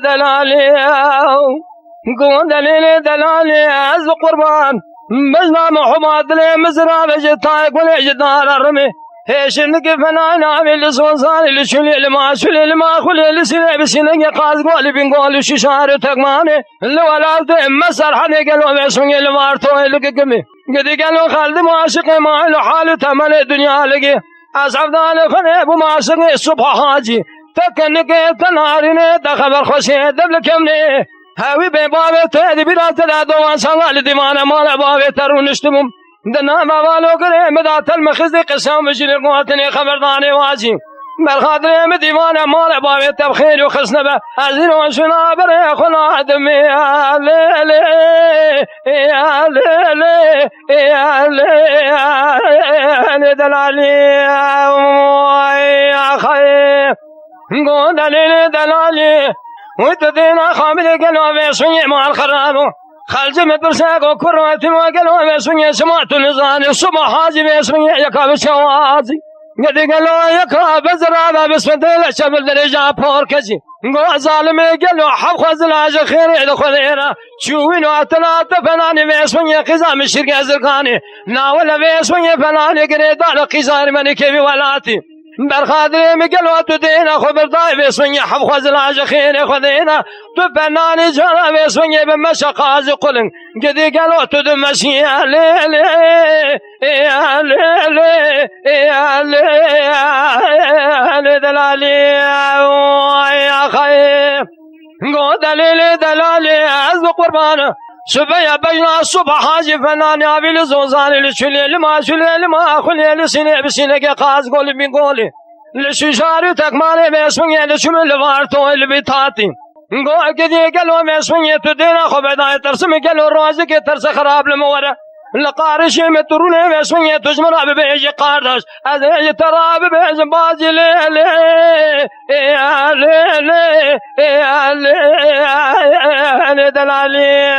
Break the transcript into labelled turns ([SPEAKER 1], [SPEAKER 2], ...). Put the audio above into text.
[SPEAKER 1] دلالي قول دلالي از قربان بزنا محمد لي مزرعة بجتاك ولجدار الرمي هيشنك فنان عامل صوصان لشلي ما شلي ما خلي لسلي بسنك قاز قولي بنقول ششار تكماني لو الارض مسر حني قالوا بسني المارتو لقمي قد قالوا خالد معاشق ما له حال تمن الدنيا لقي أصعب ذلك خنيب معاشق الصبح حاجي تكنك تنارين تخبر خشي دبل كمني هاوي ببابي تهدي بلا تدادو سوال ديوانا مال بابي ترونشتمم دنا ما بالو كري مدات المخز قسم بجري قوتني خبرداني واجي بالخاطر مديوانا مال بابي تبخير وخسنا به ازين وشنا بري خنا دمي يا ليلي يا ليلي يا ليلي دلالي يا خير قول دلالي وتدينا خامل قلبي سني مع الخرابو خلج مدرسة وكرات وقلبي سني سمعت نزال الصبح حاجي بسني يكاب الشوازي قد قالوا يكاب زرابة بس بدل شبل درجة بوركجي قول ظالمي قالوا حب خزلاج خير يدخل إيرا شوينو أتلات فناني بسني قزام الشرق زرقاني ناول بسني فناني قريد على قزار منكبي ولاتي برخادري مقلوة تدينا خبر ضايف سنية حب خزلاج خير خذينا تفناني جرى بسنية بمشا قازي قلن قدي قلوة تدمشي يا ليلي يا ليلي يا ليلي دلالي يا خير قو دلالي عز قربانه سبيا بجنا الصبح حاجي فناني عبي لزوزاني لشلي ما خلي لسني بسنك قاز قولي بيقولي لشجاري تكمالي بيسمني لشمي لفارتو اللي بيتاتي قول كذي قلوا بيسمني تدينا خبدا ترسمي قلوا روزك ترس خراب لمورة لقارشي متروني بيسمني تجمر بيجي قاردش أزيجي تراب بيجي بازي ليلي يا ليلي يا ليلي دلالي